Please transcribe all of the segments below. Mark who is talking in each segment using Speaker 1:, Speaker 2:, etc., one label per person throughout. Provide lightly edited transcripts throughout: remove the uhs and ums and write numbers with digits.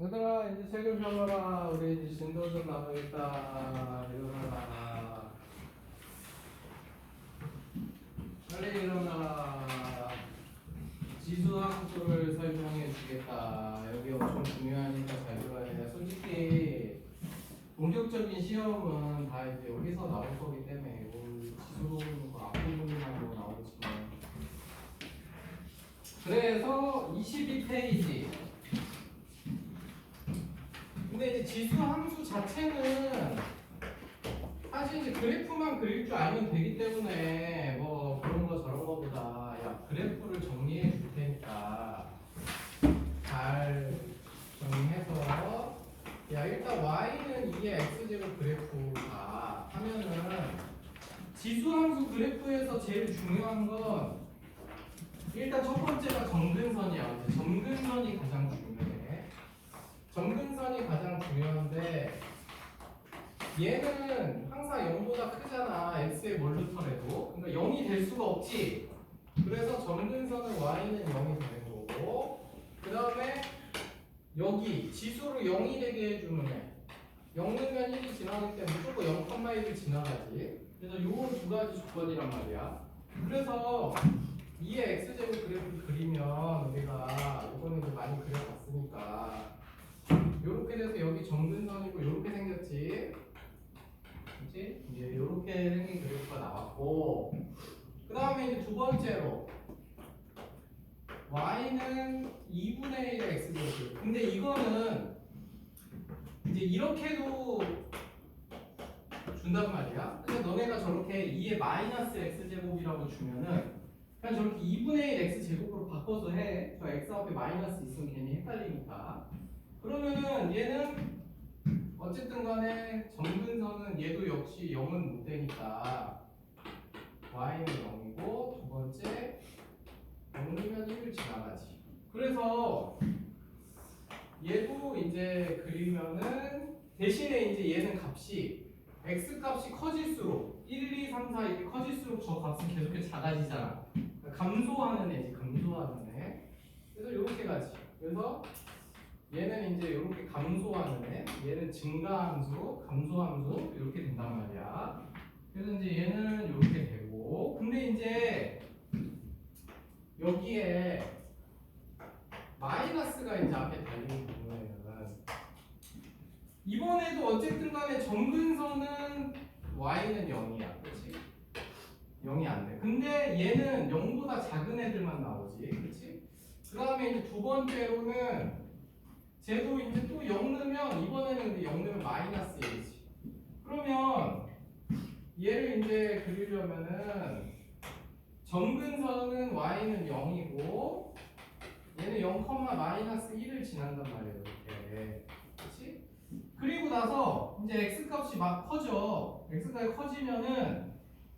Speaker 1: 얘들아 이제 책을 펴봐라. 우리 이제 진도 좀 나누겠다. 일어나라. 빨리 일어나라. 지수함수를 설명해 주겠다. 여기 엄청 중요하니까 잘 들어야 돼. 솔직히 본격적인 시험은 다 이제 여기서 나올 거기 때문에 지수 앞부분이라고 나오지만, 그래서 22페이지. 근데 이제 지수 함수 자체는 사실 이제 그래프만 그릴 줄 알면 되기 때문에 뭐 그런 거 저런 거보다 야 그래프를 정리해 줄 테니까 잘 정리해서 야 일단 y는 2의 x제곱 그래프가 하면은 지수 함수 그래프에서 제일 중요한 건 일단 첫 번째가 점근선이야. 점근선이 가장 중요해. 점근선이 가장 중요한데 얘는 항상 0보다 크잖아. x의 몰루터래도. 그러니까 0이 될 수가 없지. 그래서 점근선은 y는 0이 되는 거고, 그 다음에 여기 지수로 0이 되게 해주는 애 0 넣으면 1이 지나가기 때문에 무조건 0,1을 지나가지. 그래서 요 두 가지 조건이란 말이야. 그래서 2의 x제곱 그래프 그리면 우리가 이거는 이제 많이 그려봤으니까 요렇게 돼서 여기 점근선이고 요렇게 생겼지. 그치? 이제 요렇게 생긴 그래프가 나왔고, 그 다음에 이제 두 번째로 y는 2분의 1의 x제곱. 근데 이거는 이제 이렇게도 준단 말이야. 그래서 너네가 저렇게 2의 마이너스 x제곱이라고 주면은 그냥 저렇게 2분의 1 x제곱으로 바꿔서 해. 저 x 앞에 마이너스 있으면 괜히 헷갈리니까. 그러면은 얘는 어쨌든 간에 점근선은 얘도 역시 0은 못 되니까 y는 0이고, 두 번째 0이면 1을 지나가지. 그래서 얘도 이제 그리면은 대신에 이제 얘는 값이 x 값이 커질수록 1, 2, 3, 4 이렇게 커질수록 저 값은 계속해서 작아지잖아. 그러니까 감소하는 애지, 감소하는 애. 그래서 이렇게 가지. 그래서 얘는 이제 이렇게 감소하는 애, 얘는 증가함수, 감소함수 이렇게 된단 말이야. 그래서 이제 얘는 이렇게 되고, 근데 이제 여기에 마이너스가 이제 앞에 달린 경우에는 이번에도 어쨌든 간에 점근선은 y는 0이야. 그렇지? 0이 안 돼. 근데 얘는 0보다 작은 애들만 나오지. 그렇지? 그 다음에 이제 두 번째로는 쟤도 이제 또 0 넣으면 이번에는 근데 0 넣으면 마이너스 1이지. 그러면 얘를 이제 그리려면은 점근선은 y는 0이고 얘는 0, 마이너스 1을 지난단 말이에요. 이렇게. 그렇지? 그리고 나서 이제 x 값이 막 커져. x 값이 커지면은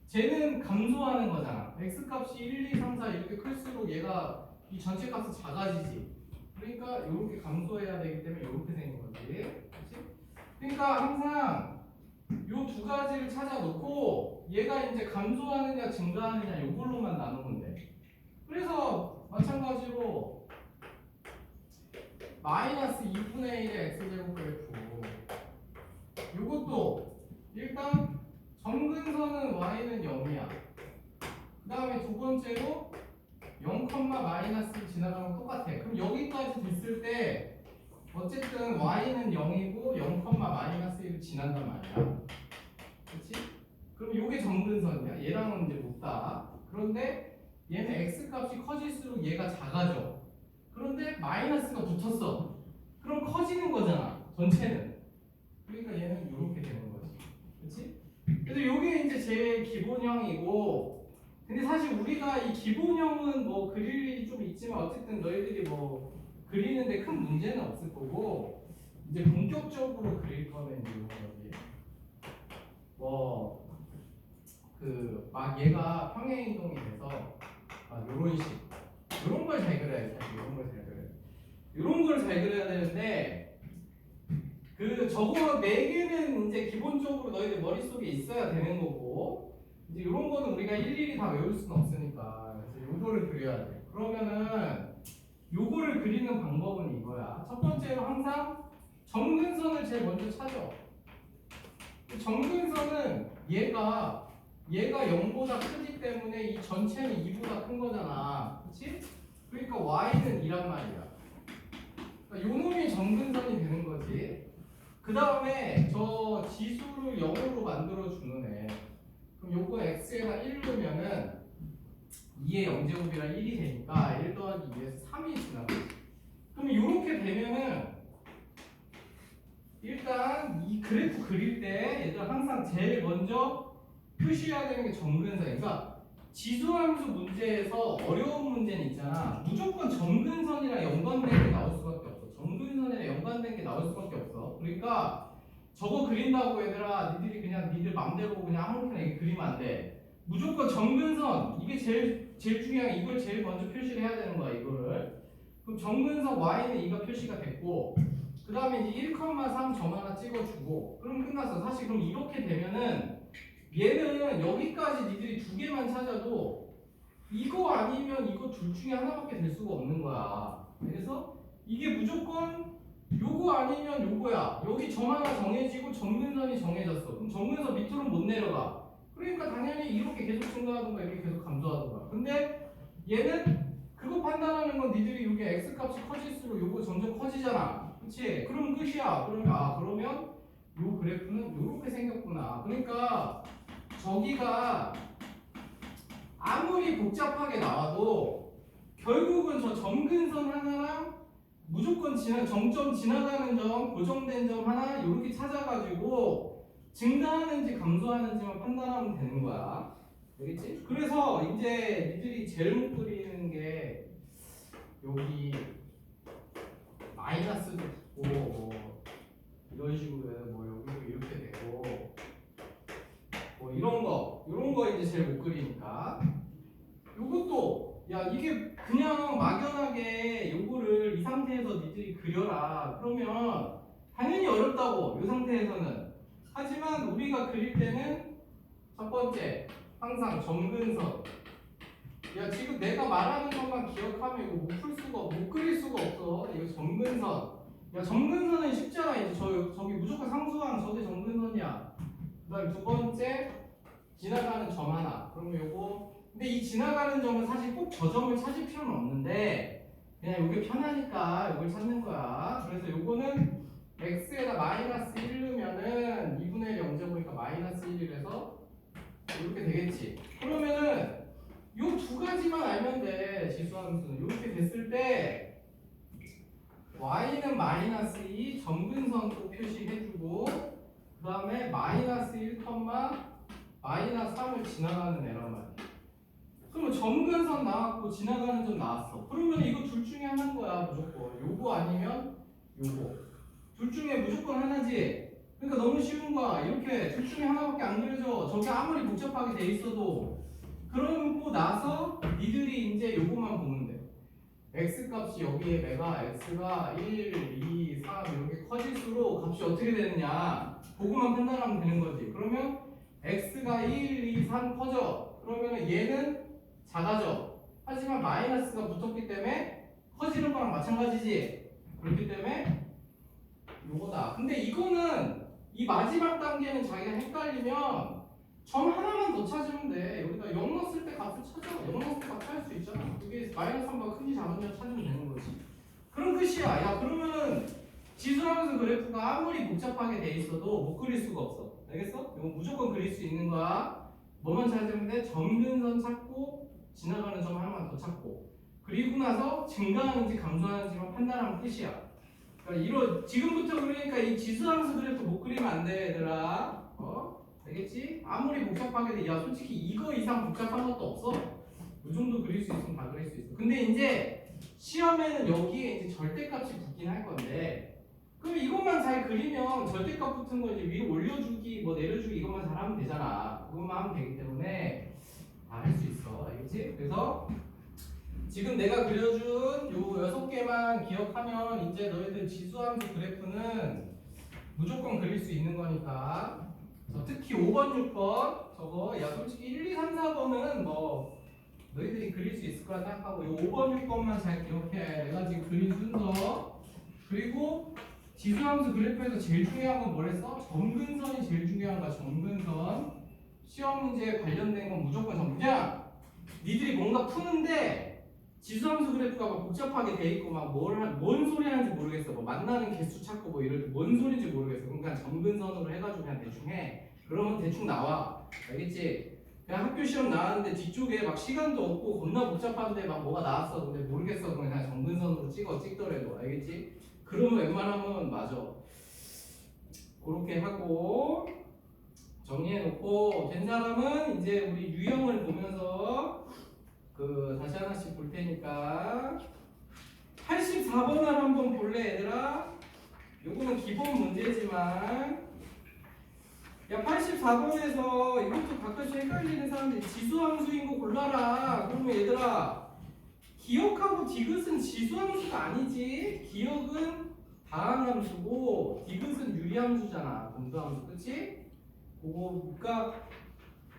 Speaker 1: 쟤는 감소하는 거잖아. x 값이 1, 2, 3, 4 이렇게 클수록 얘가 이 전체 값은 작아지지. 그러니까 이렇게 감소해야 되기 때문에 이렇게 생긴 거지. 그렇지? 그러니까 항상 요 두 가지를 찾아놓고 얘가 이제 감소하느냐 증가하느냐 이걸로만 나누면 돼. 그래서 마찬가지로 마이너스 2분의 1의 x제곱 그래프 요것도 일단 점근선은 y는 0이야. 그 다음에 두 번째로 0, 마이너스 지나가는 건 똑같아. 그럼 여기까지 됐을 때 어쨌든 y는 0이고 0, 마이너스 1을 지난단 말이야. 그렇지? 그럼 요게 점근선이야. 얘랑은 이제 높다. 그런데 얘는 x 값이 커질수록 얘가 작아져. 그런데 마이너스가 붙었어. 그럼 커지는 거잖아. 전체는. 그러니까 얘는 이렇게 되는 거지. 그렇지? 그래서 요게 이제 제 기본형이고, 근데 사실 우리가 이 기본형은 뭐 그릴 일이 좀 있지만 어쨌든 너희들이 뭐 그리는데 큰 문제는 없을 거고, 이제 본격적으로 그릴 거는 이제 이런 거지. 뭐 그 막 얘가 평행이동이 돼서 요런 식, 요런 걸 잘 그려야지. 요런 걸 잘 그려야 돼. 요런 걸 잘 그려야 되는데 그 저거 4개는 이제 기본적으로 너희들 머릿속에 있어야 되는 거고, 이제 이런 거는 우리가 일일이 다 외울 수는 없으니까 그래서 요거를 그려야 돼. 그러면은 요거를 그리는 방법은 이거야. 첫 번째로 항상 정근선을 제일 먼저 찾아. 정근선은 얘가 0보다 크기 때문에 이 전체는 2보다 큰 거잖아. 그치? 그러니까 y는 2란 말이야. 그러니까 요 놈이 정근선이 되는 거지. 그 다음에 저 지수를 0으로 만들어 주는 애. 그럼 요거 x에다 1 넣으면은 2의 0제곱이랑 1이 되니까 1 더하기 2에서 3이 지나가지. 그럼 이렇게 되면은 일단 이 그래프 그릴 때 얘들 항상 제일 먼저 표시해야 되는 게 정근선. 그러니까 지수함수 문제에서 어려운 문제는 있잖아. 무조건 정근선이랑 연관된 게 나올 수밖에 없어. 정근선이랑 연관된 게 나올 수밖에 없어. 그러니까 저거 그린다고 얘들아 니들이 그냥 니들 맘대로 그냥 아무렇게나 이렇게 그리면 안 돼. 무조건 정근선 이게 제일 중요한 이걸 제일 먼저 표시를 해야 되는 거야 이거를. 그럼 정근선 y는 2가 표시가 됐고 그 다음에 이제 1,3 점 하나 찍어주고 그럼 끝났어. 사실 그럼 이렇게 되면은 얘는 여기까지 니들이 두 개만 찾아도 이거 아니면 이거 둘 중에 하나밖에 될 수가 없는 거야. 그래서 이게 무조건 요거 아니면 요거야. 여기 점 하나 정해지고 정근선이 정해졌어. 그럼 정근선 밑으로 못 내려가. 그러니까 당연히 이렇게 계속 증가하던가 이렇게 계속 감소하던가. 근데 얘는 그거 판단하는 건 니들이 이게 x 값이 커질수록 요거 점점 커지잖아. 그치? 그럼 끝이야. 그러면 요 그래프는 요렇게 생겼구나. 그러니까 저기가 아무리 복잡하게 나와도 결국은 저 점근선 하나랑 무조건 정점 지나가는 점, 고정된 점 하나 이렇게 찾아가지고 증가하는지 감소하는지만 판단하면 되는 거야. 알겠지? 그래서 이제 니들이 제일 못 그리는 게 여기 마이너스도 붙고 뭐 이런 식으로 해서 뭐 여기도 이렇게 되고 뭐 이런 거 이제 제일 못 그리니까 요것도 야 이게 그냥 막연하게 요거를 이 상태에서 니들이 그려라 그러면 당연히 어렵다고 이 상태에서는. 하지만 우리가 그릴 때는 첫 번째 항상 정근선. 야 지금 내가 말하는 것만 기억하면 이거 못 그릴 수가 없어. 이거 정근선. 야 정근선은 쉽잖아. 이제 저기 무조건 상수항 저게 정근선이야. 그다음 두 번째 지나가는 점 하나. 그러면 요거 근데 이 지나가는 점은 사실 꼭 저 점을 찾을 필요는 없는데 그냥 이게 편하니까 이걸 찾는 거야. 그래서 요거는 x에다 마이너스 1 넣으면은 2분의 1 0제곱이니까 마이너스 1이라서 이렇게 되겠지. 그러면은 요 두 가지만 알면 돼. 지수함수는 이렇게 됐을 때 y는 마이너스 2 점근선 꼭 표시해주고 그 다음에 마이너스 1, 마이너스 3을 지나가는 애란 말이야. 그러면 점근선 나왔고 지나가는 점 나왔어. 그러면 이거 둘 중에 하나인 거야 무조건. 요거 아니면 요거. 둘 중에 무조건 하나지. 그러니까 너무 쉬운 거야. 이렇게 둘 중에 하나밖에 안 그려져. 저게 아무리 복잡하게 돼 있어도. 그러고 나서 니들이 이제 요것만 보면 돼. x 값이 여기에 매가 x가 1, 2, 3 이렇게 커질수록 값이 어떻게 되느냐 그거만 판단하면 되는 거지. 그러면 x가 1, 2, 3 커져. 그러면 얘는 작아져. 하지만 마이너스가 붙었기 때문에 커지는 거랑 마찬가지지. 그렇기 때문에 요거다. 근데 이거는 이 마지막 단계는 자기가 헷갈리면 점 하나만 더 찾으면 돼. 여기다 0 넣었을 때 값을 찾아. 0 넣었을 때 값 찾을 수 있잖아. 그게 마이너스 3과 큰지 작은지 찾으면 되는 거지. 그럼 끝이야. 야 그러면은 지수함수 그래프가 아무리 복잡하게 돼 있어도 못 그릴 수가 없어. 알겠어? 이거 무조건 그릴 수 있는 거야. 뭐만 찾으면 돼? 점근선 찾고 지나가는 점 하나만 더 찾고 그리고 나서 증가하는지 감소하는지만 판단하면 끝이야. 그러니까 지금부터 그러니까 이 지수함수 그래프 못 그리면 안 돼 얘들아. 알겠지? 아무리 복잡하게 돼. 야 솔직히 이거 이상 복잡한 것도 없어. 이 정도 그릴 수 있으면 다 그릴 수 있어. 근데 이제 시험에는 여기에 이제 절대값이 붙긴 할 건데 그럼 이것만 잘 그리면 절대값 붙은 거 이제 위로 올려주기 뭐 내려주기 이것만 잘하면 되잖아. 그것만 하면 되기 때문에 다 할 수 있어. 알겠지? 그래서 지금 내가 그려준 요 6개만 기억하면 이제 너희들 지수함수 그래프는 무조건 그릴 수 있는 거니까. 특히 5번, 6번 저거 야 솔직히 1, 2, 3, 4번은 뭐 너희들이 그릴 수 있을 거라 생각하고 요 5번, 6번만 잘 기억해. 내가 지금 그린 순서. 그리고 지수함수 그래프에서 제일 중요한 건 뭐랬어? 점근선이 제일 중요한 거야. 점근선. 시험 문제에 관련된 건 무조건 그냥 니들이 뭔가 푸는데 지수함수 그래프가 막 복잡하게 돼 있고 막 뭔 소리 하는지 모르겠어. 뭐 만나는 개수 찾고 뭐 이럴 때 뭔 소리인지 모르겠어. 그러니까 점근선으로 해가지고 그냥 대충 해. 그러면 대충 나와. 알겠지? 그냥 학교 시험 나왔는데 뒤쪽에 막 시간도 없고 겁나 복잡한데 막 뭐가 나왔어. 근데 모르겠어. 그럼 그냥 점근선으로 찍더라도. 알겠지? 그러면 웬만하면 맞아. 그렇게 하고 정리해놓고 된 사람은 이제 우리 유형을 보면서 다시 하나씩 볼 테니까 84번을 한번 볼래 얘들아? 요거는 기본 문제지만 야 84번에서 이것도 가끔씩 헷갈리는 사람들이 지수함수인 거 골라라. 그러면 얘들아 기억하고 디귿은 지수함수가 아니지. 기억은 다항함수고 디귿은 유리함수잖아. 분수함수 그치? 그러니까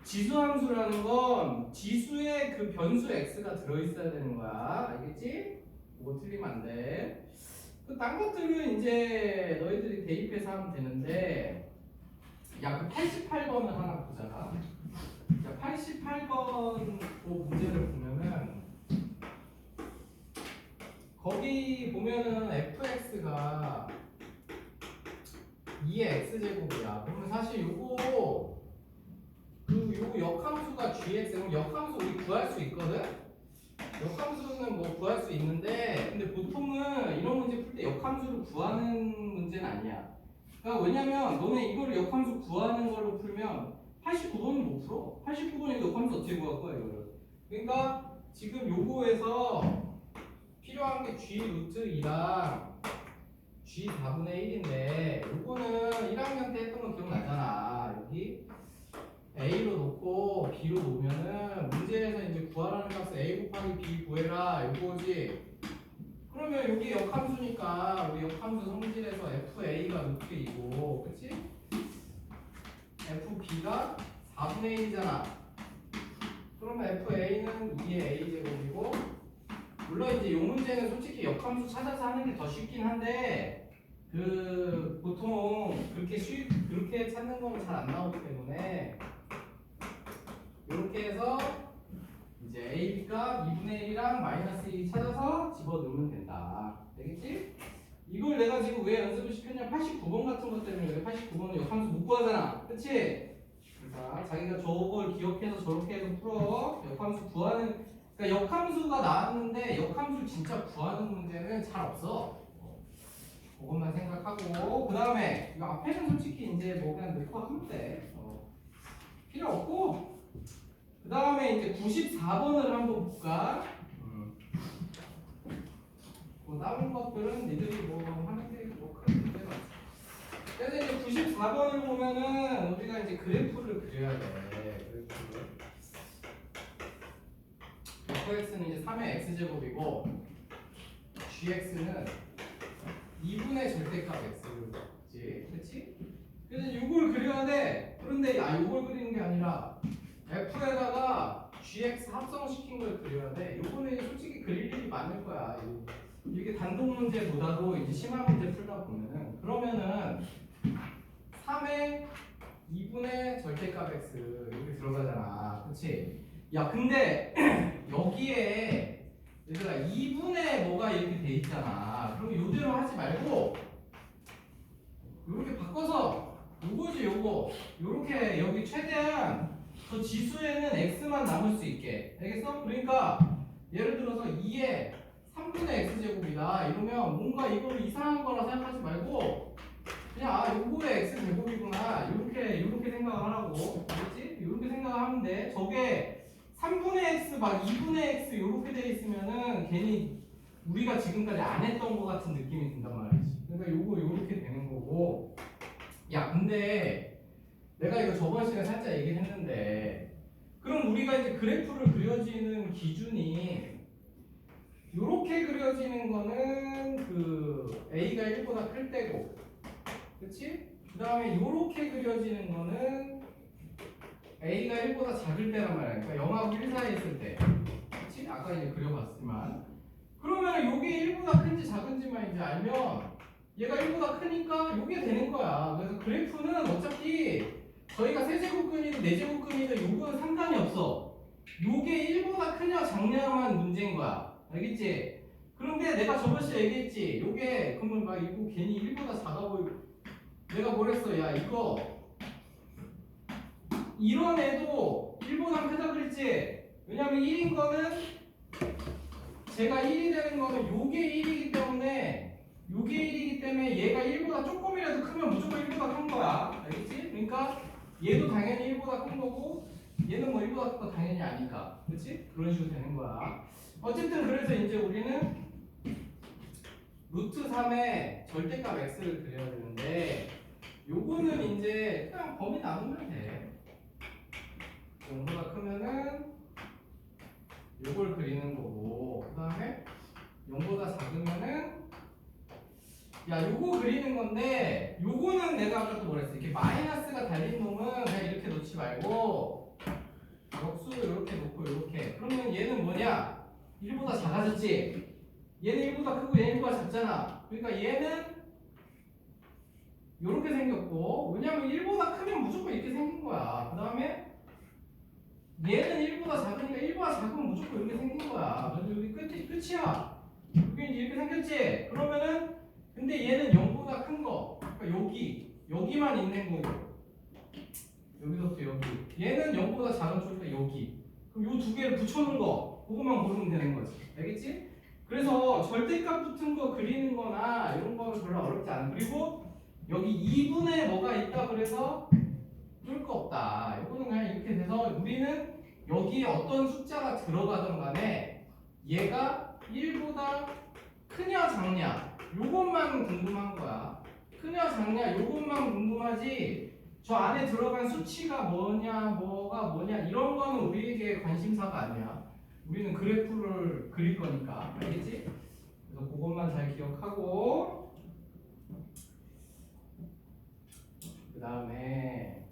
Speaker 1: 지수함수라는 건 지수에 그 변수 x가 들어있어야 되는 거야. 알겠지? 그거 틀리면 안 돼. 딴 것들은 이제 너희들이 대입해서 하면 되는데 야 그 88번을 하나 보자. 자 88번 그 문제를 보면은 거기 보면은 fx가 2의 x제곱이야. 그러면 사실 요거 역함수가 gx 그럼 역함수 우리 구할 수 있거든? 역함수는 뭐 구할 수 있는데 근데 보통은 이런 문제 풀 때 역함수를 구하는 문제는 아니야. 그러니까 왜냐면 너네 이거를 역함수 구하는 걸로 풀면 89번은 못 풀어. 89번에도 역함수 어떻게 구할 거야 이거를. 그러니까 지금 요거에서 필요한 게 g 루트 2랑 g 4분의 1인데 요거는 1학년 때 했던 거 기억나잖아. 여기 a로 놓고 b로 놓으면은 문제에서 이제 구하라는 값을 a 곱하기 b 구해라 요거지. 그러면 여기 역함수니까 우리 역함수 성질에서 fa가 루트 2고 그치? fb가 4분의 1이잖아. 그러면 fa는 2의 a제곱이고 물론 이제 이 문제는 솔직히 역함수 찾아서 하는 게 더 쉽긴 한데 보통 그렇게 찾는 거는 잘 안 나오기 때문에 이렇게 해서 이제 AB가 2분의 1이랑 마이너스 2 찾아서 집어넣으면 된다. 되겠지? 이걸 내가 지금 왜 연습을 시켰냐? 89번 같은 것 때문에 89번은 역함수 못 구하잖아. 그치? 그러니까 자기가 저걸 기억해서 저렇게 해서 풀어. 역함수 구하는 그러니까 역함수가 나왔는데 역함수 진짜 구하는 문제는 잘 없어. 그것만 생각하고 그 다음에 이거 앞에는 솔직히 이제 뭐 그냥 넣고 하면 돼. 필요 없고 그 다음에 이제 94번을 한번 볼까? 뭐 남은 것들은 니들이 뭐 하는 게뭐 큰 문제가 없어. 그래서 이제 94번을 보면은 우리가 이제 그래프를 그려야 돼. 그래프를. fx는 이제 3의 x제곱이고 gx는 2분의 절대값 x지, 그렇지? 그래서 이걸 그려야 돼. 그런데 이걸 그리는 게 아니라 f에다가 gx 합성시킨 걸 그려야 돼. 이거는 솔직히 그릴 일이 많을 거야. 이게 단독 문제보다도 이제 심화 문제 풀다 보면은 그러면은 3의 2분의 절대값 x 이렇게 들어가잖아, 그렇지? 야 근데 여기에 얘들아 2분의 뭐가 이렇게 돼 있잖아. 그럼 이대로 하지 말고 이렇게 바꿔서 요거지 요거 요렇게 여기 최대한 저 지수에는 x만 남을 수 있게 알겠어? 그러니까 예를 들어서 2에 3분의 x제곱이다 이러면 뭔가 이거를 이상한 거라 생각하지 말고 그냥 요거의 x제곱이구나 요렇게 생각을 하라고 알겠지? 요렇게 생각하면 돼. 저게 3분의 x 막 2분의 x 요렇게 돼 있으면은 괜히 우리가 지금까지 안 했던 것 같은 느낌이 든단 말이지. 그러니까 요거 요렇게 되는 거고. 야 근데 내가 이거 저번 시간에 살짝 얘기했는데 그럼 우리가 이제 그래프를 그려지는 기준이 요렇게 그려지는 거는 a가 1보다 클 때고 그치? 그 다음에 요렇게 그려지는 거는 a가 1보다 작을 때란 말이야. 그러니까 0하고 1 사이에 있을 때 그치? 아까 이제 그려봤지만. 그러면 요게 1보다 큰지 작은지만 이제 알면 얘가 1보다 크니까 요게 되는 거야. 그래서 그래프는 어차피 저희가 세제곱근이든 네제곱근이든 요거는 상관이 없어. 요게 1보다 크냐 작냐만 문제인 거야. 알겠지? 그런데 내가 저번 시간에 얘기했지. 요게 그러면 막 이거 괜히 1보다 작아 보이고 내가 뭐랬어? 야 이거 이런 애도 1보다 크다 그랬지? 왜냐면 1인 거는 제가 1이 되는 거는 요게 1이기 때문에 얘가 1보다 조금이라도 크면 무조건 1보다 큰 거야. 알겠지? 그러니까 얘도 당연히 1보다 큰 거고 얘는 뭐 1보다 큰 거 당연히 아니까. 그렇지? 그런 식으로 되는 거야. 어쨌든 그래서 이제 우리는 루트 3의 절대값 x를 그려야 되는데 요거는 이제 그냥 범위 나누면 돼. 0보다 크면은 요걸 그리는 거고 그 다음에 0보다 작으면은 야 요거 그리는 건데 요거는 내가 아까 또 뭐랬어 이렇게 마이너스가 달린 놈은 그냥 이렇게 놓지 말고 역수를 이렇게 놓고 이렇게 그러면 얘는 뭐냐 1보다 작아졌지 얘는 1보다 크고 얘는 1보다 작잖아 그러니까 얘는 요렇게 생겼고 왜냐면 1보다 크면 무조건 이렇게 생긴 거야 그 다음에 얘는 1보다 작으니까 1보다 작으면 무조건 이렇게 생긴 거야. 그래서 여기 끝이야. 여기 이제 이렇게 생겼지? 그러면은 근데 얘는 0보다 큰 거. 그러니까 여기만 있는 거고. 여기서부터 여기. 얘는 0보다 작은 쪽이니까 여기. 그럼 요 두 개를 붙여놓은 거. 그거만 고르면 되는 거지. 알겠지? 그래서 절대값 붙은 거 그리는 거나 이런 거는 별로 어렵지 않아. 그리고 여기 2분의 뭐가 있다 그래서 뚫을 거 없다. 이거는 그냥 이렇게 돼서 우리는 여기에 어떤 숫자가 들어가든 간에 얘가 1보다 크냐 작냐 요것만 궁금한 거야. 크냐 작냐 요것만 궁금하지 저 안에 들어간 수치가 뭐가 뭐냐 이런 거는 우리에게 관심사가 아니야. 우리는 그래프를 그릴 거니까. 알겠지? 그래서 그것만 잘 기억하고 그 다음에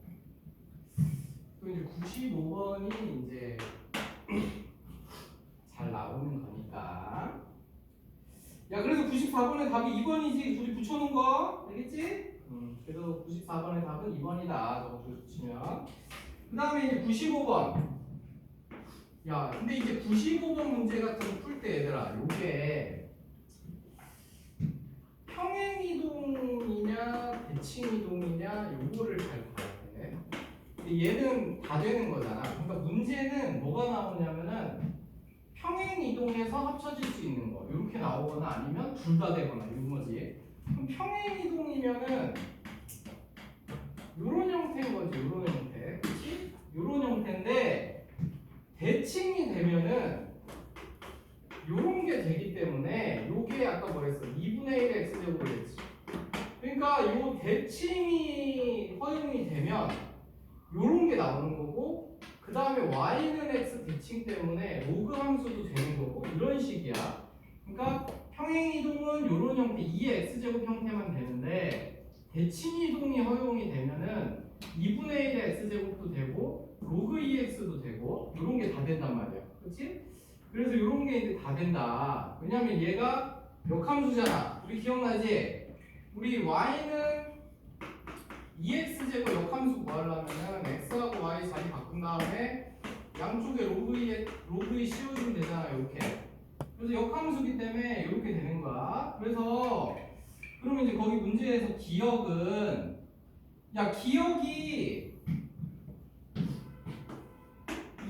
Speaker 1: 또 이제 95번이 이제 잘 나오는 거니까. 야, 그래서 94번의 답이 2번이지. 둘이 붙여놓은 거. 알겠지? 그래서 94번의 답은 2번이다. 저거 둘이 붙이면. 그 다음에 이제 95번. 야, 근데 이제 95번 문제 같은 거 풀 때 얘들아, 요게 평행이동이냐, 대칭이동이냐, 요거를 잘 봐야 돼. 얘는 다 되는 거잖아. 그러니까 문제는 뭐가 나오냐면은 평행 이동해서 합쳐질 수 있는 거 이렇게 나오거나 아니면 둘 다 되거나 이런 거지. 그럼 평행 이동이면은 요런 형태인 거지. 요런 형태. 그렇지? 요런 형태인데 대칭이 되면은 요런 게 되기 때문에 요게 아까 뭐랬어? 2분의 1의 x제곱이 됐지. 그러니까 요 대칭이 허용이 되면 요런 게 나오는 거고 그 다음에 y는 x 대칭 때문에 로그 함수도 되는 거고 이런 식이야. 그러니까 평행이동은 요런 형태 2의 x제곱 형태만 되는데 대칭이동이 허용이 되면은 2분의 1의 x제곱도 되고 로그 2x도 되고 요런 게 다 된단 말이야. 그렇지? 그래서 요런 게 이제 다 된다. 왜냐면 얘가 역함수잖아. 우리 기억나지? 우리 y는 2x제곱 역함수 구하려면은 x하고 y 자리 바꾼 다음에 양쪽에 로그 2 씌워주면 되잖아. 이렇게. 그래서 역함수기 때문에 이렇게 되는 거야. 그래서 그러면 이제 거기 문제에서 기억은 기억이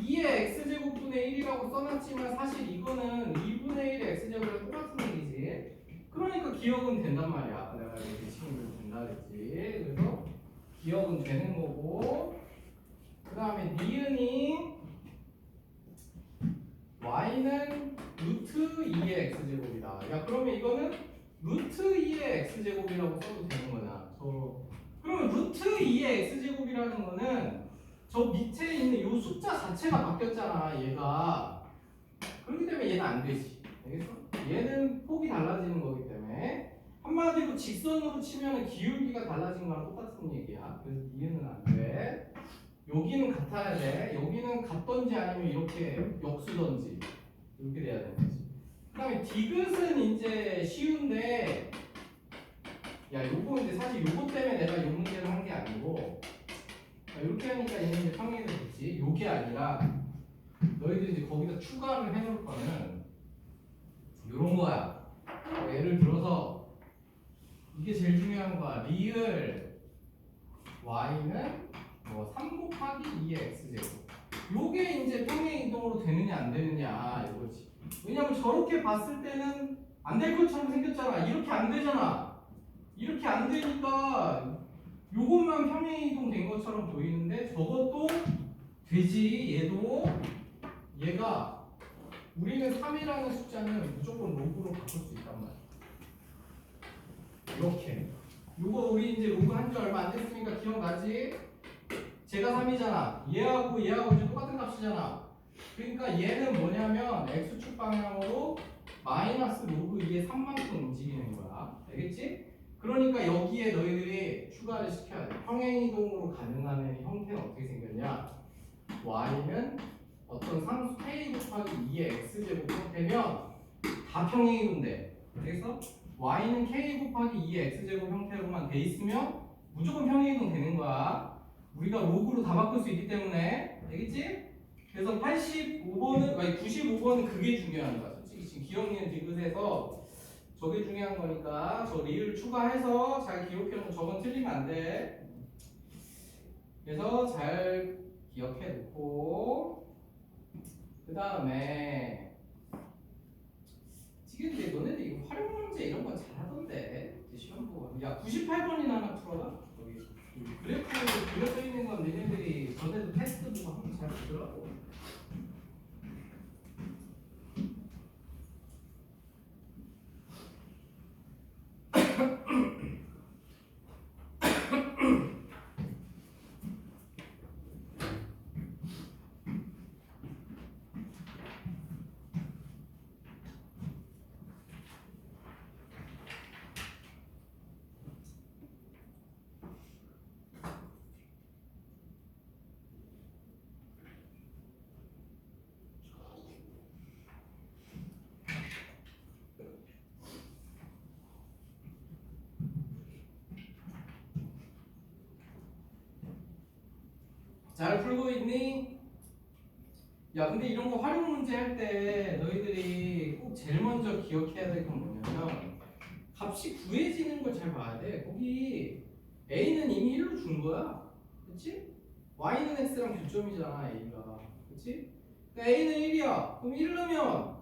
Speaker 1: 2의 x제곱분의 1이라고 써놨지만 사실 이거는 2분의 1의 x제곱이랑 똑같은 얘기지. 그러니까 기억은 된단 말이야. 내가 이렇게 친구들 된다 그랬지. 그래서 기억은 되는 거고 그 다음에 니은이 y는 루트 2의 x제곱이다. 야 그러면 이거는 루트 2의 x제곱이라고 써도 되는 거냐. 그러면 루트 2의 x제곱이라는 거는 저 밑에 있는 이 숫자 자체가 바뀌었잖아. 얘가. 그렇기 때문에 얘는 안 되지. 알겠어? 얘는 폭이 달라지는 거기 때문에 한마디로 직선으로 치면 기울기가 달라진 거랑 똑같은 얘기야. 그래서 니은은 안 돼. 여기는 같아야 돼. 여기는 같던지 아니면 이렇게 역수던지. 이렇게 돼야 되는 거지. 그다음에 디귿은 이제 쉬운데, 야 요거 이제 사실 요거 때문에 내가 요 문제를 한 게 아니고, 이렇게 하니까 얘는 이제 평행이 됐지. 요게 아니라 너희들이 이제 거기다 추가를 해놓을 거는 요런 거야. 예를 들어서 이게 제일 중요한 거야. 리을 y는 뭐 3 곱하기 2의 x제곱. 요게 이제 평행 이동으로 되느냐 안 되느냐 이거지. 왜냐면 저렇게 봤을 때는 안 될 것처럼 생겼잖아. 이렇게 안 되잖아. 이렇게 안 되니까 요것만 평행 이동 된 것처럼 보이는데 저것도 되지. 얘도 얘가 우리는 3이라는 숫자는 무조건 로그로 바꿀 수 있단 말이야. 이렇게. 요거 우리 이제 로그 한 지 얼마 안 됐으니까 기억나지? 제가 3이잖아. 얘하고 얘하고 이제 똑같은 값이잖아. 그러니까 얘는 뭐냐면 x축 방향으로 마이너스 로그 2의 3만큼 움직이는 거야. 알겠지? 그러니까 여기에 너희들이 추가를 시켜야 돼. 평행이동으로 가능한 형태는 어떻게 생겼냐? y는 어떤 상수 k 곱하기 2의 x제곱 형태면 다 평행이동돼. 그래서 y는 k 곱하기 2의 x제곱 형태로만 돼 있으면 무조건 평행이동 되는 거야. 우리가 로그로 다 바꿀 수 있기 때문에. 알겠지? 그래서 85번은, 아니 95번은 그게 중요한 거야. 솔직히 지금 기억니은 디귿에서 저게 중요한 거니까 저 리을 추가해서 잘 기억해 놓고 저건 틀리면 안 돼. 그래서 잘 기억해 놓고 그 다음에 지금 이제 너네들 이거 활용 문제 이런 거 잘하던데 시험 보고. 야 98번이나 하나 풀어봐. 여기 그래프 그려져 있는 건 너네들이 전에도 테스트 보고 한번 잘 보더라고. 잘 풀고 있니? 야 근데 이런 거 활용 문제 할 때 너희들이 꼭 제일 먼저 기억해야 될 건 뭐냐면 값이 구해지는 걸 잘 봐야 돼. 거기 a는 이미 1로 준 거야. 그치? y는 x랑 교점이잖아 a가. 그치? 그러니까 a는 1이야. 그럼 1 넣으면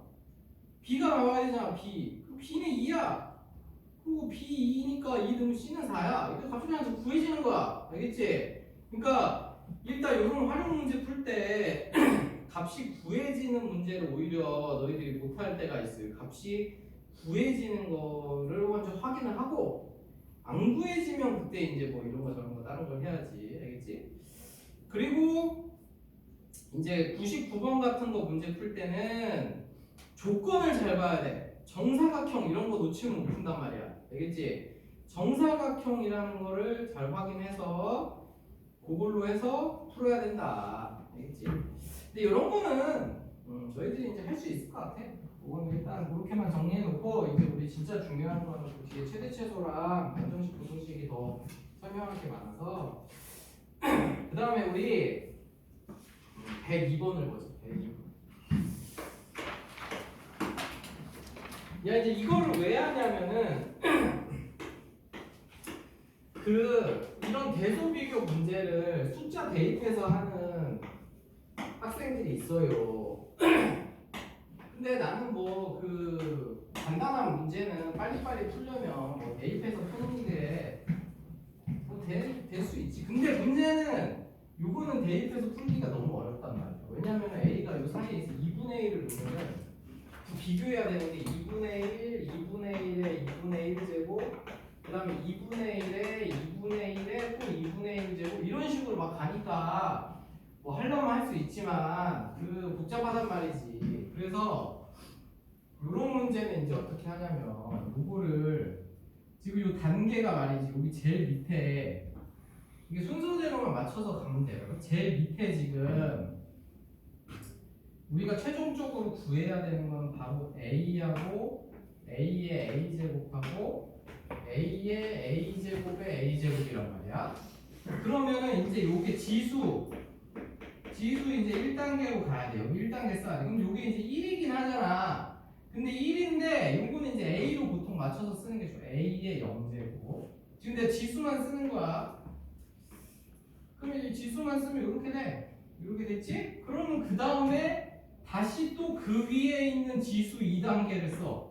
Speaker 1: b가 나와야 되잖아. b. 그럼 b는 2야. 그리고 b 2니까 2 넣으면 c는 4야. 이거 값이 그냥 구해지는 거야. 알겠지? 그러니까 일단 이런 활용 문제 풀 때 값이 구해지는 문제를 오히려 너희들이 못할 때가 있어요. 값이 구해지는 거를 먼저 확인을 하고 안 구해지면 그때 이제 뭐 이런 거 저런 거 다른 걸 해야지. 알겠지? 그리고 이제 99번 같은 거 문제 풀 때는 조건을 잘 봐야 돼. 정사각형 이런 거 놓치면 못 푼단 말이야. 알겠지? 정사각형이라는 거를 잘 확인해서 그걸로 해서 풀어야 된다. 알겠지? 근데 이런 거는 저희들이 이제 할 수 있을 것 같아. 그거는 일단 그렇게만 정리해놓고 이제 우리 진짜 중요한 거는 그 뒤에 최대 최소랑 반정식 부등식이 더 설명할 게 많아서 그 다음에 우리 102번을 보자. 102번. 야 이제 이거를 왜 하냐면은 이런 대소 비교 문제를 숫자 대입해서 하는 학생들이 있어요. 근데 나는 뭐 간단한 문제는 빨리빨리 풀려면 뭐 대입해서 푸는 게 뭐 될 수 있지. 근데 문제는 요거는 대입해서 풀기가 너무 어렵단 말이야. 왜냐면 A가 요 사이에 있어 2분의 1을 놓으면 비교해야 되는 게 2분의 1, 2분의 1에 2분의 1제곱 그 다음에 2분의 1에 2분의 1에 또 2분의 1제곱 이런 식으로 막 가니까 뭐 하려면 할 수 있지만 복잡하단 말이지. 그래서 이런 문제는 이제 어떻게 하냐면 요거를 지금 요 단계가 말이지 여기 제일 밑에 이게 순서대로만 맞춰서 가면 돼요. 제일 밑에 지금 우리가 최종적으로 구해야 되는 건 바로 A하고 A의 A제곱하고 A의 A제곱의 A제곱이란 말이야. 그러면은 이제 요게 지수 이제 1단계로 가야 돼. 여기 1단계 써야 돼. 그럼 요게 이제 1이긴 하잖아. 근데 1인데 요거는 이제 A로 보통 맞춰서 쓰는 게 좋아. A의 0제곱. 지금 내가 지수만 쓰는 거야. 그러면 이제 지수만 쓰면 이렇게 돼. 이렇게 됐지? 그러면 그 다음에 다시 또 그 위에 있는 지수 2단계를 써.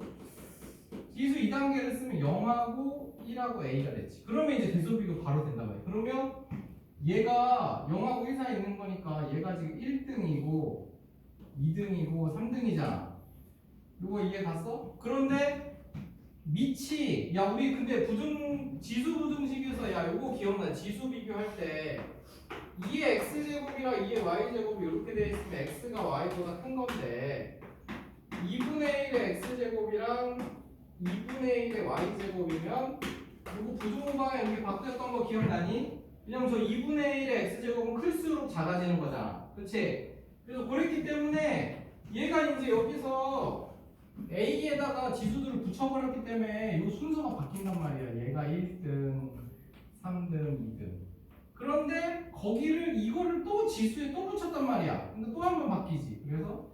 Speaker 1: 지수 2단계를 쓰면 0하고 1하고 A가 됐지. 그러면 이제 대소비교 바로 된단 말이야. 그러면 얘가 0하고 1 사이에 있는 거니까 얘가 지금 1등이고 2등이고 3등이잖아. 이거 이해 갔어? 그런데 밑이 야 우리 근데 지수 부등식에서 야 이거 기억나? 지수 비교할 때 2의 x제곱이랑 2의 y제곱이 이렇게 돼 있으면 x가 y보다 큰 건데 2분의 1의 x제곱이랑 2분의 1의 y제곱이면 이거 부등호방에 이렇게 바뀌었던 거 기억나니? 왜냐면 저 2분의 1의 x제곱은 클수록 작아지는 거잖아. 그치? 그래서 그랬기 때문에 얘가 이제 여기서 A에다가 지수들을 붙여버렸기 때문에 이 순서가 바뀐단 말이야. 얘가 1등, 3등, 2등. 그런데 거기를 이거를 또 지수에 또 붙였단 말이야. 근데 또 한 번 바뀌지. 그래서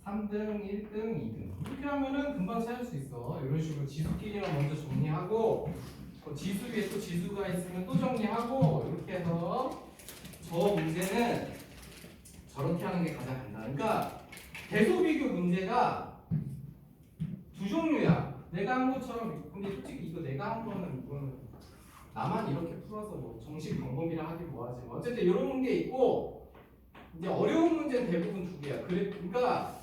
Speaker 1: 3등, 1등, 2등. 이렇게 하면은 금방 찾을 수 있어. 이런 식으로 지수끼리만 먼저 정리하고 지수 위에 또 지수가 있으면 또 정리하고 이렇게 해서 저 문제는 저렇게 하는 게 가장 간단해. 그러니까 대소비교 문제가 두 종류야. 내가 한 것처럼. 근데 솔직히 이거 내가 한 거는 이거는 나만 이렇게 풀어서 뭐 정식 방법이라 하기 뭐하지. 어쨌든 이런 게 있고 이제 어려운 문제는 대부분 두 개야. 그러니까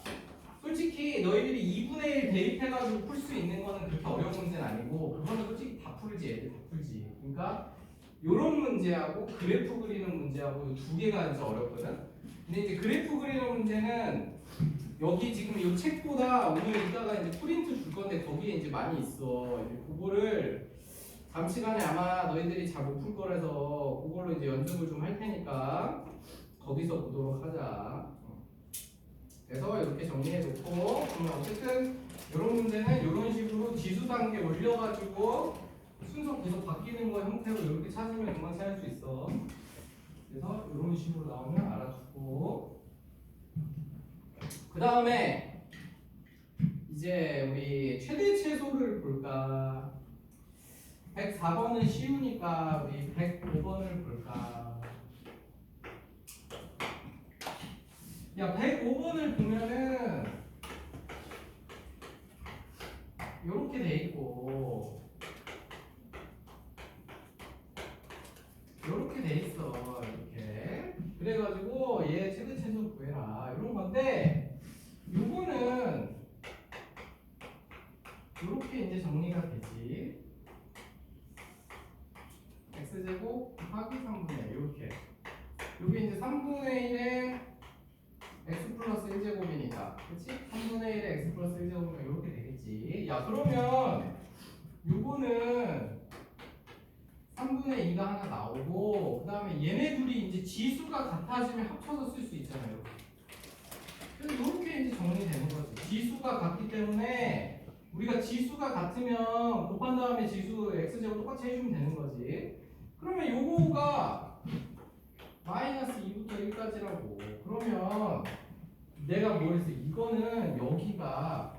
Speaker 1: 솔직히 너희들이 2분의 1 대입해가지고 풀 수 있는 거는 그렇게 어려운 문제는 아니고 그거는 솔직히 다 풀지. 애들 다 풀지. 그러니까 이런 문제하고 그래프 그리는 문제하고 두 개가 진짜 어렵거든. 근데 이제 그래프 그리는 문제는 여기 지금 이 책보다 오늘 이따가 이제 프린트 줄 건데 거기에 이제 많이 있어. 이제 그거를 잠시간에 아마 너희들이 잘 못 풀 거라서 그걸로 이제 연습을 좀 할 테니까 거기서 보도록 하자. 그래서 이렇게 정리해 놓고 그러면 어쨌든 이런 문제는 이런 식으로 지수 단계 올려가지고 순서 계속 바뀌는 거 형태로 이렇게 찾으면 금방 찾을 수 있어. 그래서 이런 식으로 나오면 알아두고 그 다음에 이제 우리 최대 최소를 볼까? 104번은 쉬우니까 우리 105번을 볼까? 야 105번을 보면은 이렇게 돼 있고 이렇게 돼 있어. 이렇게 그래가지고 얘 최대 최소 구해라 이런 건데 요거는 이렇게 이제 정리가 되지. x제곱 곱하기 3분의 1 이렇게 요게 이제 3분의 1에 x 플러스 1제곱이니까 그치? 3분의 1에 x 플러스 1제곱이면 이렇게 되겠지. 야 그러면 요거는 3분의 2가 하나 나오고 그 다음에 얘네 둘이 이제 지수가 같아지면 합쳐서 쓸 수 있잖아요. 그래서 이렇게 이제 정리되는 거지. 지수가 같기 때문에 우리가 지수가 같으면 곱한 다음에 지수 x제곱 똑같이 해주면 되는 거지. 그러면 요거가 마이너스 2부터 1까지라고. 그러면 내가 뭐 했어? 이거는 여기가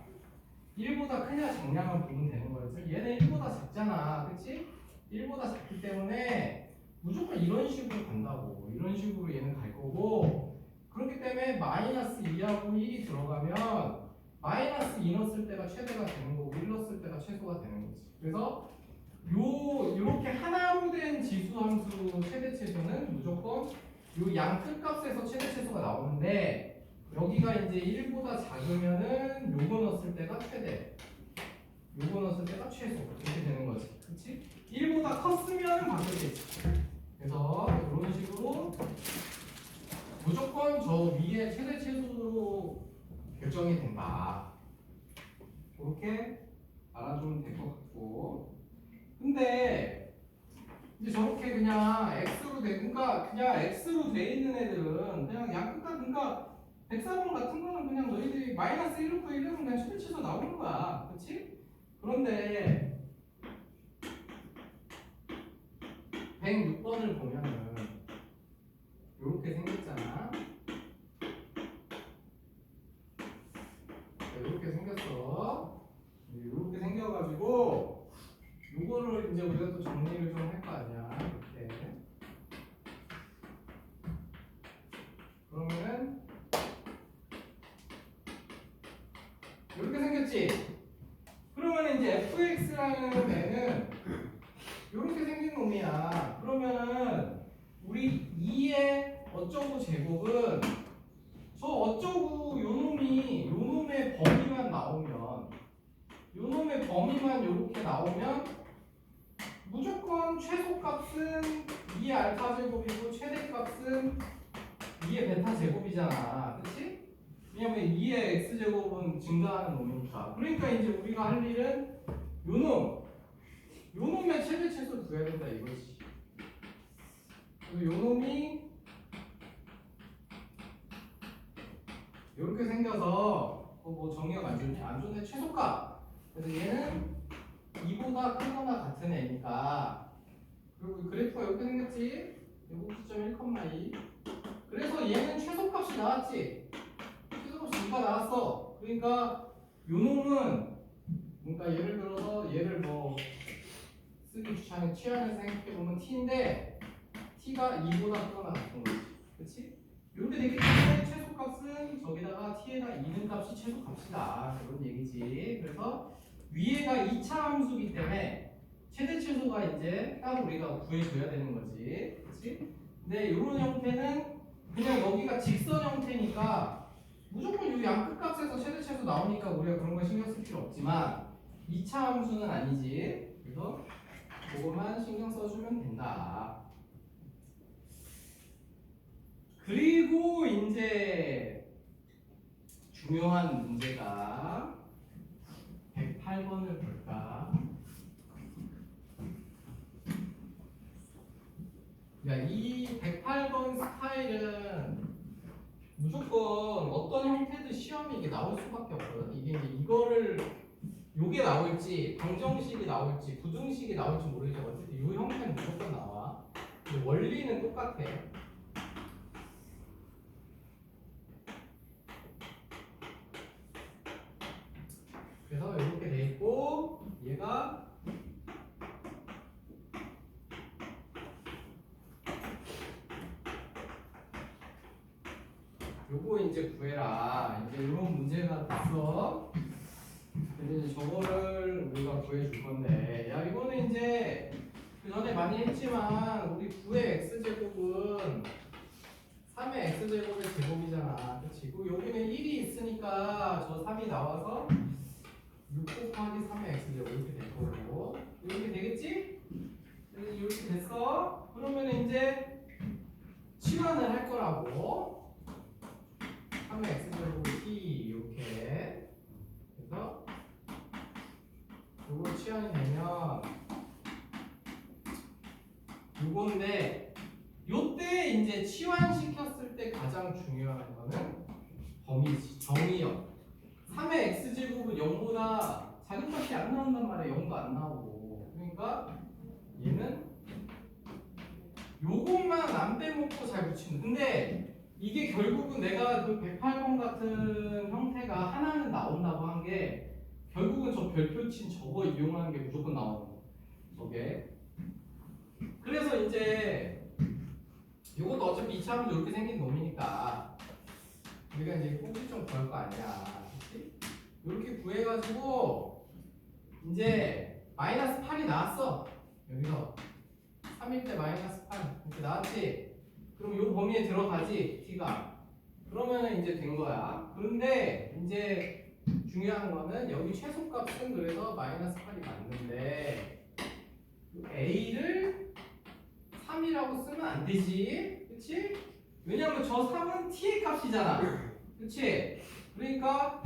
Speaker 1: 1보다 크냐 작냐만 보면 되는 거였어. 얘는 1보다 작잖아. 그치? 1보다 작기 때문에 무조건 이런 식으로 간다고. 이런 식으로 얘는 갈 거고 그렇기 때문에 마이너스 2하고 1이 들어가면 마이너스 2 넣었을 때가 최대가 되는 거고 1 넣었을 때가 최소가 되는 거지. 그래서 요렇게 하나로 된 지수 함수 최대 최소는 무조건 요 양 끝값에서 최대 최소가 나오는데 여기가 이제 1보다 작으면은 요거 넣었을 때가 최대, 요거 넣었을 때가 최소 이렇게 되는 거지. 그치? 1보다 컸으면 바뀌겠지. 그래서 이런 식으로 무조건 저 위에 최대 최소로 결정이 된다. 그렇게 알아두면 될 것 같고. 근데 이제 저렇게 그냥 x로 돼, 그러니까 그냥 x로 돼 있는 애들은 그냥 양 끝까지, 그러니까 104번 같은 거는 그냥 너희들이 마이너스 1 넣고 1 넣으면 그냥 최대치에서 나오는 거야. 그치? 그런데 106번을 보면은 이렇게 생겼잖아. 이렇게 생겼어. 이렇게 생겨가지고 이거를 이제 우리가 또 정리를 좀 할 거 아니야. 이렇게. 그러면은 이렇게 생겼지. 그러면 이제 fx라는 애는 이렇게 생긴 놈이야. 그러면은 우리 2의 어쩌고 제곱은 저 어쩌고 요 놈의 범위만 나오면 요 놈의 범위만 이렇게 나오면 무조건 최소값은 2의 알파 제곱이고 최대값은 2의 베타 제곱이잖아. 그치? 왜냐면 2의 x 제곱은 증가하는 놈이니까. 그러니까 이제 우리가 할 일은 요 놈의 최대 최소 구해야 된다 이거지. 그리고 요 놈이 이렇게 생겨서 뭐 정의가 안 좋네. 안 좋네. 최소값. 그래서 얘는 2보다 크거나 같은 애니까. 그리고 그래프가 이렇게 생겼지. 7.1,2. 그래서 얘는 최소값이 나왔지. 최소값이 2가 나왔어. 그러니까 요 놈은 그러니까 예를 들어서 얘를 뭐 쓰기 귀찮은 취한을 생각해보면 t인데 t가 2보다 크거나 같은 거지. 그치? 이렇게 되기 때문에 최소값은 저기다가 t에다 2는 값이 최소값이다. 그런 얘기지. 그래서 위에가 2차 함수기 때문에 최대 최소가 이제 따로 우리가 구해줘야 되는 거지. 그치? 근데 이런 형태는 그냥 여기가 직선 형태니까 무조건 이 양 끝값에서 최대 최소 나오니까 우리가 그런 거 신경 쓸 필요 없지만 2차 함수는 아니지. 그래서 그것만 신경 써주면 된다. 그리고 이제 중요한 문제가 108번을 볼까? 이 108번 스타일은 무조건 어떤 형태든 시험이 이게 나올 수밖에 없거든. 이게 이제 이거를 요게 나올지 방정식이 나올지 부등식이 나올지 모르겠지만 어쨌든 이 형태는 무조건 나와. 근데 원리는 똑같아. 그래서 이렇게 돼 있고 얘가 요거 이제 구해라. 이제 이런 문제가 됐어. 이제 저거를 우리가 구해줄 건데, 야 이거는 이제 그 전에 많이 했지만 우리 9의 x 제곱은 3의 x 제곱의 제곱이잖아. 그렇지? 그리고 여기는 1이 있으니까 저 3이 나와서 6 곱하기 3의 x 제곱 이렇게 될 거고, 이렇게 되겠지? 이렇게 됐어. 그러면 이제 치환을 할 거라고. 3의 x 제곱이 t 이렇게. 그래서 요거 치환이 되면 요건데, 요때 이제 치환시켰을 때 가장 중요한 거는 범위지, 정의역. 3의 x제곱은 0보다 자극값이 안 나온단 말이야. 0도 안 나오고. 그러니까 얘는 요것만 안 빼먹고 잘 붙이는. 근데 이게 결국은 내가 그 108번 같은 형태가 하나는 나온다고 한 게 결국은 저 별표 친 저거 이용하는 게 무조건 나오는 거. 저게. 그래서 이제 이것도 어차피 2차 함수 이렇게 생긴 놈이니까 우리가 이제 꼭지 좀 구할 거 아니야. 그치? 이렇게 구해가지고 이제 마이너스 8이 나왔어. 여기서 3일 때 마이너스 8 이렇게 나왔지. 그럼 이 범위에 들어가지 t가. 그러면은 이제 된 거야. 그런데 이제 중요한 거는 여기 최소값은 그래서 마이너스 8이 맞는데 a를 3이라고 쓰면 안 되지. 그치? 왜냐면 저 3은 t의 값이잖아. 그치? 그러니까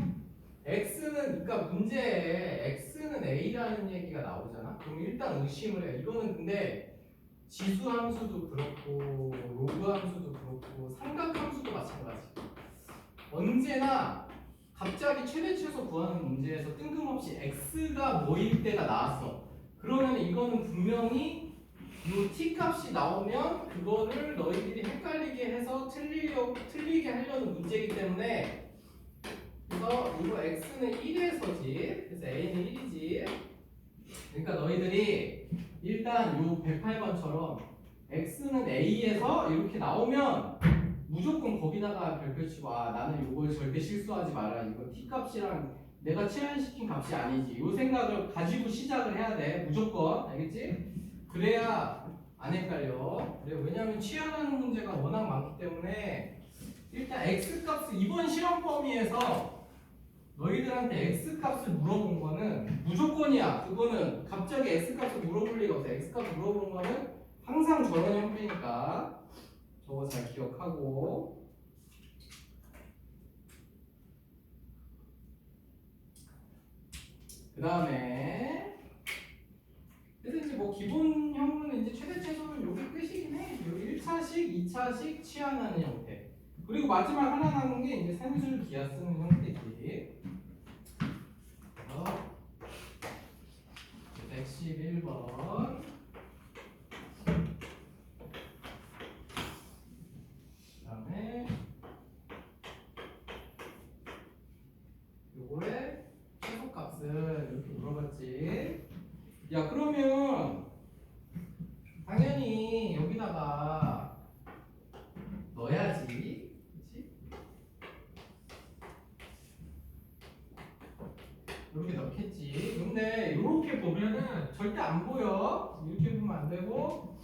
Speaker 1: x는, 그러니까 문제에 x는 a라는 얘기가 나오잖아. 그럼 일단 의심을 해. 이거는 근데 지수 함수도 그렇고 로그 함수도 그렇고 삼각 함수도 마찬가지. 언제나 갑자기 최대 최소 구하는 문제에서 뜬금없이 x가 뭐일 때가 나왔어. 그러면 이거는 분명히 이 t 값이 나오면 그거를 너희들이 헷갈리게 해서 틀리게 하려는 문제이기 때문에, 그래서 이거 x는 1에서지, 그래서 a는 1이지. 그러니까 너희들이 일단 요 108번처럼 x는 a에서 이렇게 나오면 무조건 거기다가 별표 치고, 아 나는 이걸 절대 실수하지 마라, 이거 t 값이랑 내가 치환시킨 값이 아니지, 요 생각을 가지고 시작을 해야 돼, 무조건. 알겠지? 그래야 안 헷갈려. 그래, 왜냐면 치환하는 문제가 워낙 많기 때문에. 일단 x 값을 이번 실험 범위에서 너희들한테 x 값을 물어본 거는 무조건이야. 그거는 갑자기 x 값을 물어볼 리가 없어. x 값을 물어본 거는 항상 저런 형태니까 저거 잘 기억하고. 그 다음에 그래서 이제 뭐 기본 형은 이제 최대 최소는 여기 끝이긴 해. 여기 1차식, 2차식 치환하는 형태. 그리고 마지막 하나 남은 게 이제 산술 기하 쓰는 형태지. 111번. 그다음에 요거의 최소값은 이렇게 물어봤지. 야, 그러면 당연히 여기다가 넣어야지, 그렇지? 이렇게 넣겠지. 근데 이렇게 보면은 절대 안 보여. 이렇게 보면 안 되고.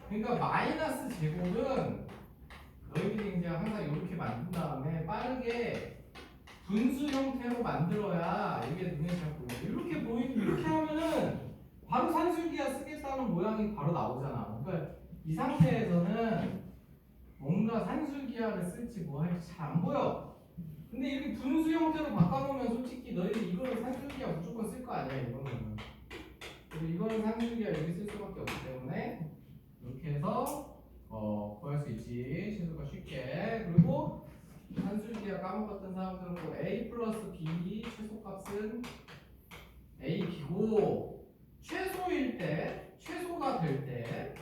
Speaker 1: 그러니까 마이너스 제곱은 너희들이 이제 항상 이렇게 만든 다음에 빠르게 분수 형태로 만들어야 이게 눈에 잘 보여. 이렇게 보이는, 이렇게 하면은 바로 산술기하 쓰겠다는 모양이 바로 나오잖아. 그러니까 이 상태에서는 뭔가 산술기하를 쓸지 뭐 할지 잘 안 보여. 근데 이렇게 분수 형태로 바꿔놓으면 솔직히 너희들 이거는 산술기하 무조건 쓸 거 아니야, 이거는. 그리고 이거는 산술기하 여기 쓸 수밖에 없기 때문에 이렇게 해서 구할 수 있지, 최소가 쉽게. 그리고 산술기하 까먹었던 사람들은 또 a 플러스 b 최소값은 a b고, 최소일 때, 최소가 될 때,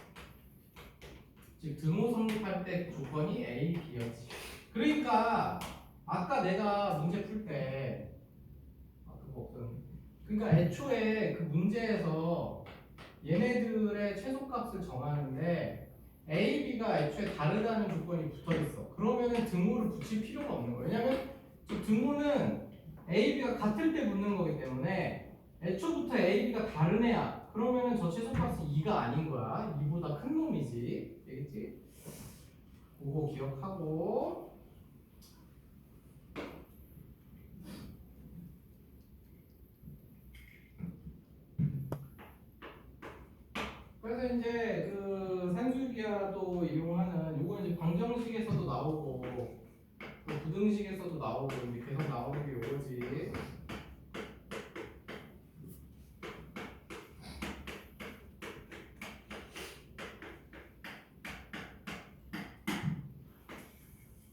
Speaker 1: 즉 등호 성립할 때 조건이 a b였지. 그러니까 아까 내가 문제 풀 때 그거 없었는데, 그러니까 애초에 그 문제에서 얘네들의 최소값을 정하는데 A, B가 애초에 다르다는 조건이 붙어있어. 그러면은 등호를 붙일 필요가 없는 거예요. 왜냐면 저 등호는 A, B가 같을 때 붙는 거기 때문에 애초부터 A, B가 다른 애야. 그러면은 저 최소값이 2가 아닌 거야. 2보다 큰 놈이지. 되겠지? 그거 기억하고. 그래서 이제 그 산술기하도 이용하는 요거 이제 방정식에서도 나오고 또 부등식에서도 나오고 이제 계속 나오는 게 요거지.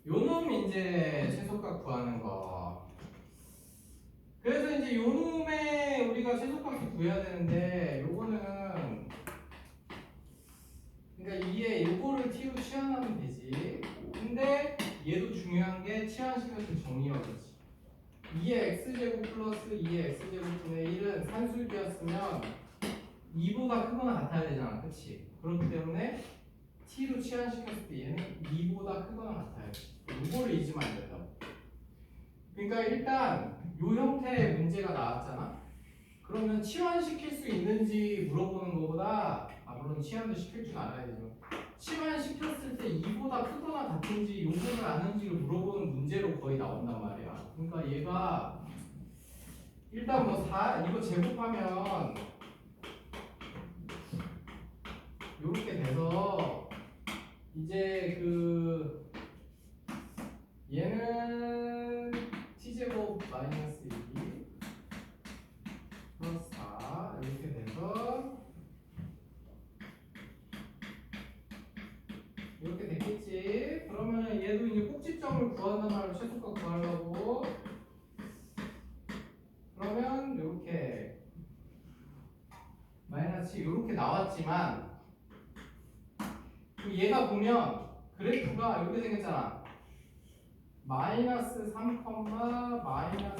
Speaker 1: 요놈 이제 최소값 구하는 거. 그래서 이제 요놈에 우리가 최소값을 구해야 되는데, 요거는 그러니까 이에 요거를 t로 치환하면 되지. 근데 얘도 중요한 게 치환시켜서 정리하겠지. 2의 x제곱 플러스 2의 x제곱분의 1은 산술기였으면 2보다 크거나 같아야 되잖아, 그치? 그렇기 때문에 t로 치환시켰을 때 얘는 2보다 크거나 같아요. 이거를 잊으면 안 된다고. 그러니까 일단 요 형태의 문제가 나왔잖아. 그러면 치환시킬 수 있는지 물어보는 것보다, 물론 치환도 시킬 줄 알아야죠. 치환시켰을 때 2보다 크거나 같은지 요거를 아는지를 물어보는 문제로 거의 나온단 말이야. 그러니까 얘가 일단 뭐 4, 이거 제곱하면 요렇게 돼서 이제 그 얘는 t제곱 마이너스 2 플러스 4 이렇게 돼서 이렇게 됐겠지. 그러면 얘도 이제 꼭지점을 구한단 말로 최소값 구하려고. 그러면 이렇게 마이너스 이렇게 나왔지만 얘가 보면 그래프가 이렇게 생겼잖아. 마이너스 3, 마이너스